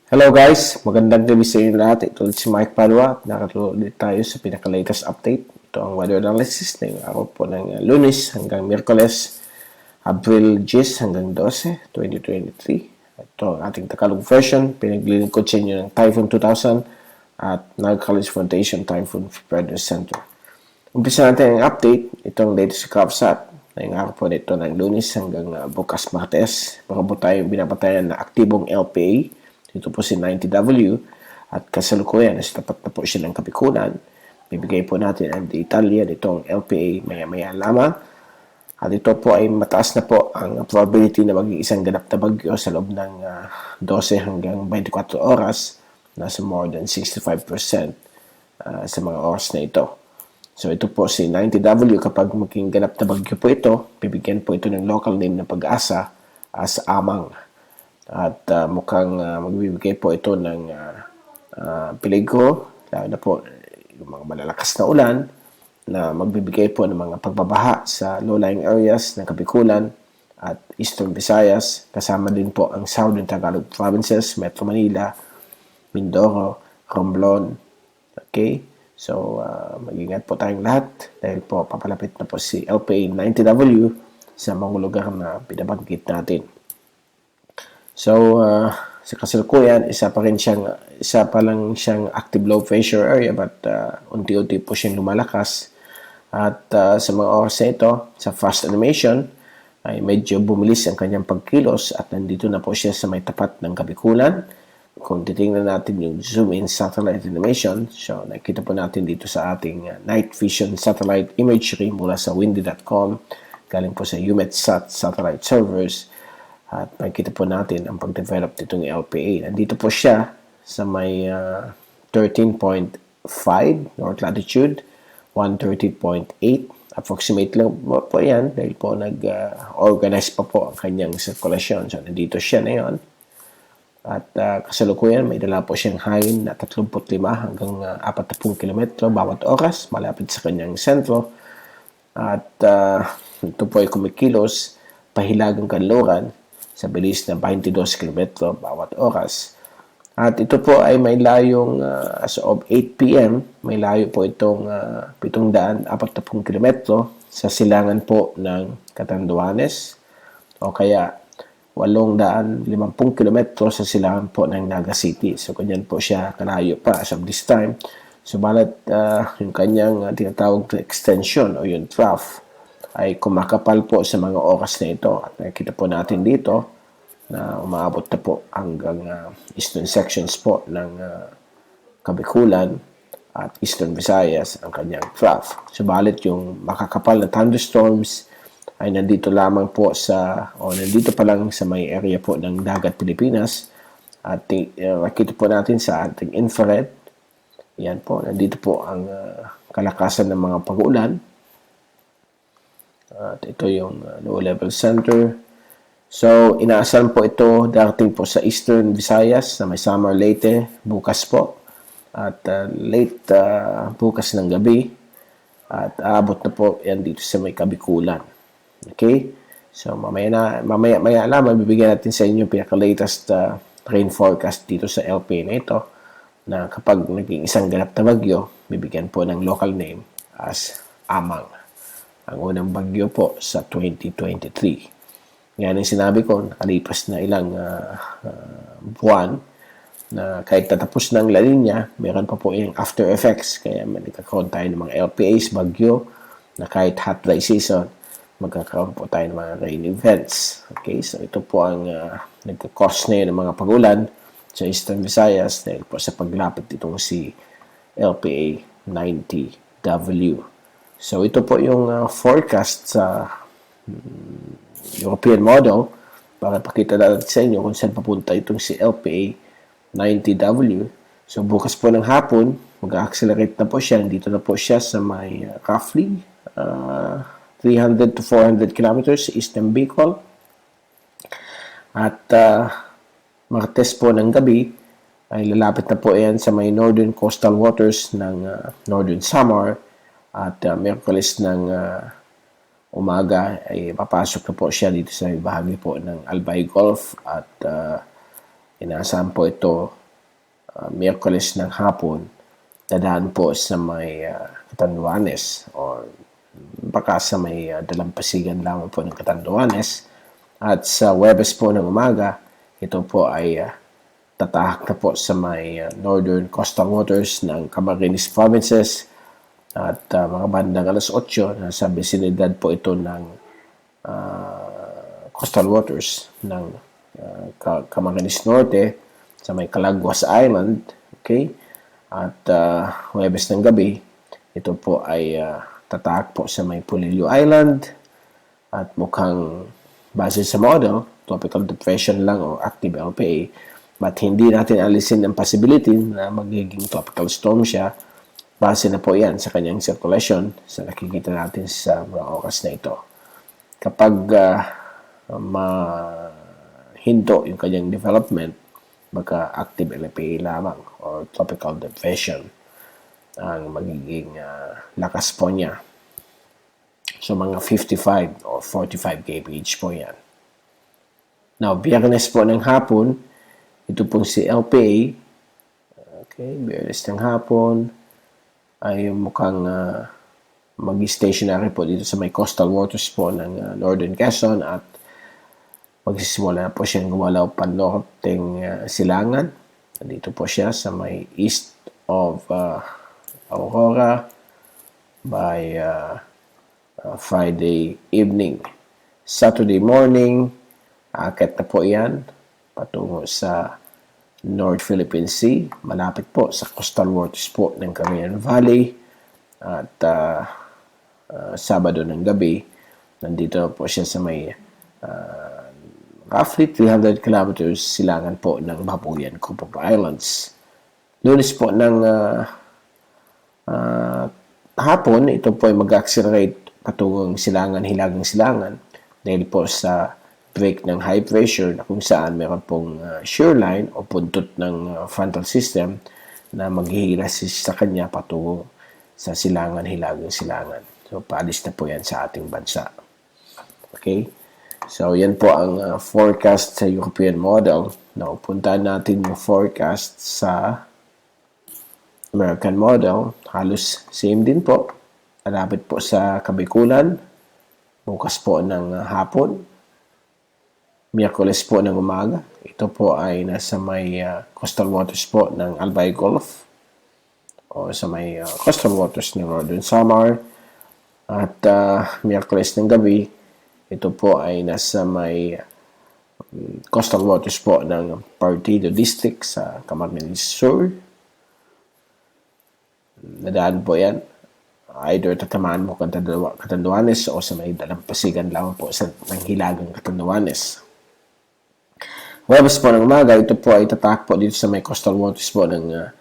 Hello guys, magandang gabi sa inyo lahat. Ito ulit si Mike Padua at nakatuloy tayo sa pinaka-latest update. Ito ang weather analysis na yung araw po ng Lunes hanggang Miyerkules, Abril 10 hanggang 12, 2023. Ito ang ating Tagalog version. Pinaglilingkod sa inyo ng Typhoon 2000 at Nag-College Foundation Typhoon Preparedness Center. Umpisa natin ang update. Ito ang latest CAPSAT na yung araw po nito ng Lunes hanggang bukas Martes. Baka po tayo binapatayan na aktibong LPA. Ito po si 90W at kasalukuyan is tapat na po siya ng Kapikunan. Bibigay po natin ang detalye nitong LPA maya-maya lamang. At ito po ay mataas na po ang probability na maging isang ganap na bagyo sa loob ng 12 hanggang 24 oras. Nasa more than 65% sa mga oras na ito. So ito po si 90W, kapag maging ganap na bagyo po ito, bibigyan po ito ng local name na Pag-asa as Amang. At mukhang magbibigay po ito ng peligro, lalo na po yung mga malalakas na ulan na magbibigay po ng mga pagbabaha sa low-lying areas ng Kapikulan at Eastern Visayas. Kasama din po ang Southern Tagalog Provinces, Metro Manila, Mindoro, Romblon. Okay? So, mag-ingat po tayong lahat dahil po papalapit na po si LPA 90W sa mga lugar na binabanggit natin. So, sa kasalukuyan, isa pa lang siyang active low pressure area but unti-unti po siyang lumalakas. At sa mga oras na ito, sa fast animation, ay medyo bumilis ang kanyang pagkilos at nandito na po siya sa may tapat ng Kapikulan. Kung titingnan natin yung zoom-in satellite animation, so nakita po natin dito sa ating night vision satellite imagery mula sa windy.com, galing po sa UMETSAT satellite servers. At makikita po natin ang pag-develop nitong LPA. Nandito po siya sa may 13.5 north latitude, 130.8. Approximate lang po yan dahil po nag-organize pa po ang kanyang circulation. So, nandito siya na yon. At kasalukuyan, may dala po siyang hangin na 35 hanggang 40 kilometro bawat oras, malapit sa kanyang sentro. At ito po ay kumikilos pahilagang kanluran sa bilis na 22 km bawat oras. At ito po ay may layong as of 8 p.m. May layo po itong 740 km sa silangan po ng Catanduanes o kaya 850 km sa silangan po ng Naga City. So, ganyan po siya kalayo pa as of this time. Subalit, yung kanyang tinatawag na extension o yung trough ay kumakapal po sa mga oras na ito. At nakikita po natin dito na umaabot na po hanggang eastern sections po ng Kabikulan at Eastern Visayas ang kanyang trough. Subalit yung makakapal na thunderstorms ay nandito lamang po nandito pa lang sa may area po ng dagat Pilipinas. At nakikita po natin sa ating infrared. Yan po, nandito po ang kalakasan ng mga pag-ulan. At ito yung low level center. So, inaasahan po ito darating po sa Eastern Visayas na may Samar Leyte bukas po. At late bukas ng gabi. At aabot na po yan dito sa may Kabikulan. Okay? So, maya lamang bibigyan natin sa inyo pinaka-latest rain forecast dito sa LPA na ito, na kapag naging isang ganap na bagyo, bibigyan po ng local name as Amang. Ang unang bagyo po sa 2023. Yan ang sinabi ko, nakalipas na ilang buwan na kahit tatapos ng La Nina, meron pa po yung after effects. Kaya magkakaroon tayo ng mga LPAs, bagyo, na kahit hot dry season, magkakaroon po tayo ng mga rain events. Okay, so ito po ang nagka-cause na yun ng mga pagulan sa Eastern Visayas dahil po sa paglapit itong si LPA 90W. So, ito po yung forecast sa European model para pakita natin sa inyo kung saan papunta itong si LPA 90W. So, bukas po ng hapon, mag-accelerate na po siya. Dito na po siya sa may roughly 300 to 400 kilometers sa Eastern Bicol. At Martes po ng gabi, ay lalapit na po yan sa may northern coastal waters ng Northern Samar. At Miyerkules ng umaga ay papasok na po siya dito sa bahagi po ng Albay Gulf at Inaasahan po ito Miyerkules ng hapon, dadaan po sa may Catanduanes or baka sa may dalampasigan lamang po ng Catanduanes. At sa Huwebes po ng umaga, ito po ay tatahak na po sa may northern coastal waters ng Camarines Provinces. At mga bandang alas 8, nasa bisinidad po ito ng coastal waters ng Camarines Norte sa may Calaguas Island. Okay? At Huwebes ng gabi, ito po ay tatahak po sa may Polillo Island at mukhang base sa model, tropical depression lang o active LPA, but hindi natin alisin ang possibility na magiging tropical storm siya. Base na po yan sa kanyang circulation sa nakikita natin sa mga oras na ito. Kapag mahinto yung kanyang development, baka active LPA lamang or tropical depression ang magiging lakas po niya. So, mga 55 or 45 kph po yan. Now, Biyernes po ng hapon, ito pong si LPA, okay, Biyernes ng hapon, ay mukhang mag-stationary po dito sa may coastal waters po ng Northern Quezon at magsisimula na po siyang gumalaw pan-norteng silangan. Dito po siya sa may east of Aurora by Friday evening. Saturday morning, aakyat na po yan patungo sa North Philippine Sea, malapit po sa coastal waters po ng Cagayan Valley. At Sabado ng gabi, nandito po siya sa may roughly 300 kilometers silangan po ng Babuyan Group of Islands. Lunes po ng hapon, ito po ay mag-accelerate patungong silangan, hilagang silangan dahil po sa break ng high pressure na kung saan meron pong shoreline o puntot ng frontal system na maghihilas sa kanya patungo sa silangan, hilagang silangan. So, paalis na po yan sa ating bansa. Okay? So, yan po ang forecast sa European model. Now, puntahan natin yung forecast sa American model. Halos same din po. Malapit po sa Kabikulan. Bukas po ng hapon. Miyerkules po ng umaga. Ito po ay nasa may coastal waters po ng Albay Gulf o sa may coastal waters ng Northern Samar. At Miyerkules ng gabi, ito po ay nasa may coastal waters po ng Partido District sa Camarines Sur. Nadaan po yan. Either tatamaan mo Catanduanes o sa may dalampasigan lamang po sa hilagang Catanduanes. Huwebes po ng umaga, ito po ay tatak po dito sa may coastal waters po ng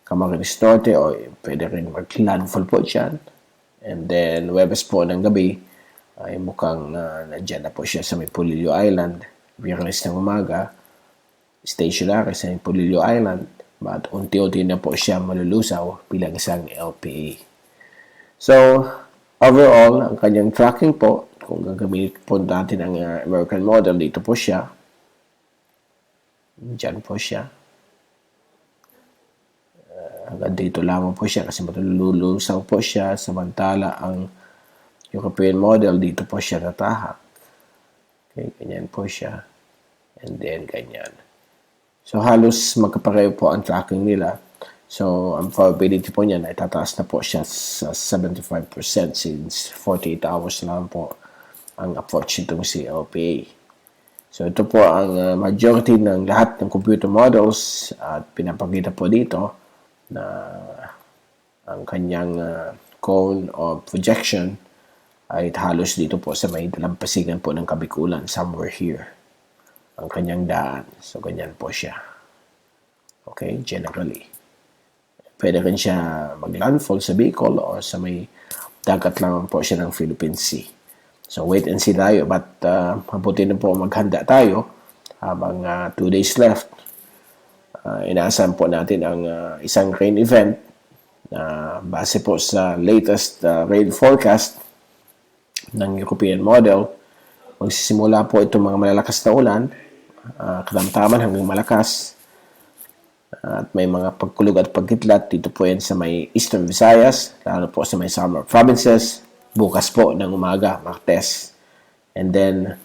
Camarines Norte o pwede rin mag-landfall po dyan. And then, Huwebes po ng gabi, ay mukhang nandyan na po siya sa may Polillo Island. Biyernes ng umaga, stationary sa may Polillo Island. But unti-unti na po siya malulusaw bilang isang LPA. So, overall, ang kanyang tracking po, kung gagamitin po natin ang American model, dito po siya. Diyan po siya. Hanggang dito lamang po siya kasi malulusaw po siya. Samantala, ang European model, dito po siya natahak. Okay, ganyan po siya. And then, ganyan. So, halos magkapareho po ang tracking nila. So, ang probability po niya na itataas na po siya sa 75% since 48 hours lang po ang approach nitong si LPA. So, ito po ang majority ng lahat ng computer models at pinapakita po dito na ang kanyang cone of projection ay halos dito po sa may dalampasigan po ng Kabikulan, somewhere here. Ang kanyang daan. So, ganyan po siya. Okay, generally. Pwede rin siya mag-landfall sa Bicol o sa may dagat lang po siya ng Philippine Sea. So, wait and see tayo. But, mabuti na po maghanda tayo habang 2 days left. Inaasahan po natin ang isang rain event na base po sa latest rain forecast ng European model. Magsisimula po itong mga malalakas na ulan katamtaman hanggang malakas. At may mga pagkulog at pagkitlat. Dito po yan sa may Eastern Visayas, lalo po sa may summer provinces. Bukas po ng umaga, Martes. And then,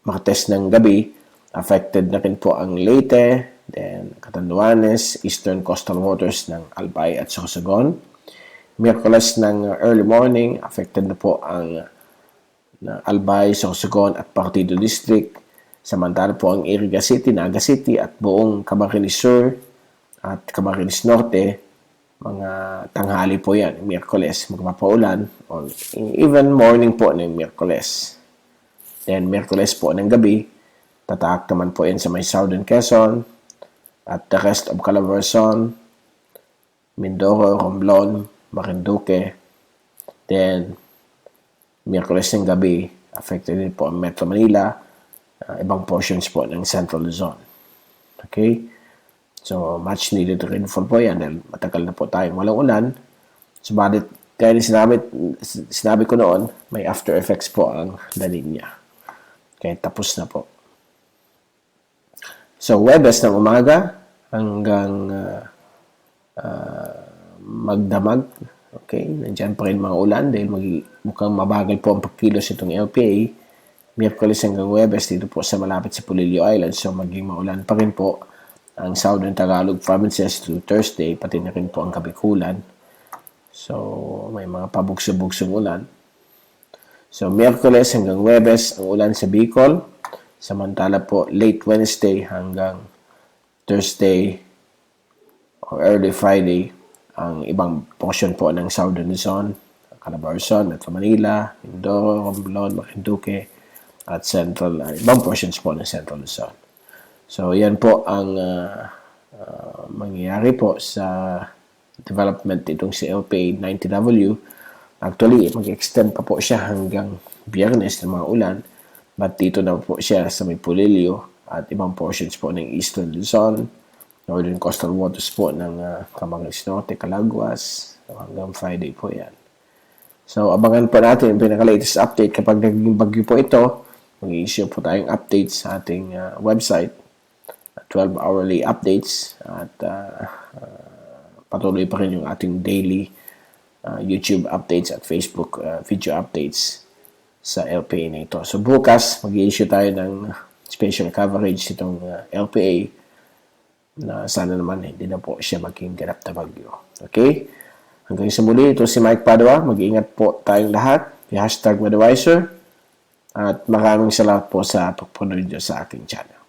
Martes ng gabi, affected na rin po ang Leyte, then Catanduanes, Eastern Coastal Waters ng Albay at Sorsogon. Miyerkules ng early morning, affected na po ang Albay, Sorsogon at Partido District. Samantala po ang Iriga City, Naga City at buong Camarines Sur at Camarines Norte, mga tanghali po yan, Miyerkules, magpapaulan, or even morning po ng Miyerkules. Then, Miyerkules po ng gabi, tataak naman po yan sa may Southern Quezon at the rest of Calabarzon, Mindoro, Romblon, Marinduque. Then, Miyerkules ng gabi, affected din po ang Metro Manila, ibang portions po ng Central Luzon. Okay? So, much needed rainfall po yan dahil matagal na po tayong walang ulan. Subalit, kaya sinabi ko noon, may after effects po ang La Nina. Kaya tapos na po. So, Huwebes ng umaga hanggang magdamag. Okay? Nandiyan pa rin mga ulan dahil mukhang mabagal po ang pagkilos itong LPA. Miyerkules hanggang Huwebes dito po sa malapit sa Polillo Island. So, maging maulan pa rin po ang Southern Tagalog provinces to Thursday, pati na rin po ang Kabikulan. So, may mga pabugso-bugsong ulan. So, Miyerkules hanggang Huwebes ang ulan sa Bicol. Samantala po, late Wednesday hanggang Thursday or early Friday, ang ibang portion po ng Southern Luzon, Calabarzon, Metro Manila, Mindoro, Romblon, Marinduque, at Central, ibang portions po ng Central Luzon. So, yan po ang mangyayari po sa development itong si LPA 90W. Actually, mag-extend pa po siya hanggang Biyernes ng mga ulan. But dito na po siya sa may Polillo at ibang portions po ng Eastern Luzon, Northern Coastal Waters po ng Camarines Norte, Calaguas, hanggang Friday po yan. So, abangan po natin yung pinaka-latest update. Kapag naging bagyo po ito, mag-i-issue po tayong updates sa ating website. 12 hourly updates at patuloy pa rin yung ating daily YouTube updates at Facebook video updates sa LPA na ito. So bukas, mag-i-issue tayo ng special coverage itong LPA na sana naman hindi na po siya maging ganap na bagyo. Okay? Hanggang sa muli, ito si Mike Padua. Mag-iingat po tayong lahat. #Madwiser. At maraming salamat po sa pagpunod niyo sa aking channel.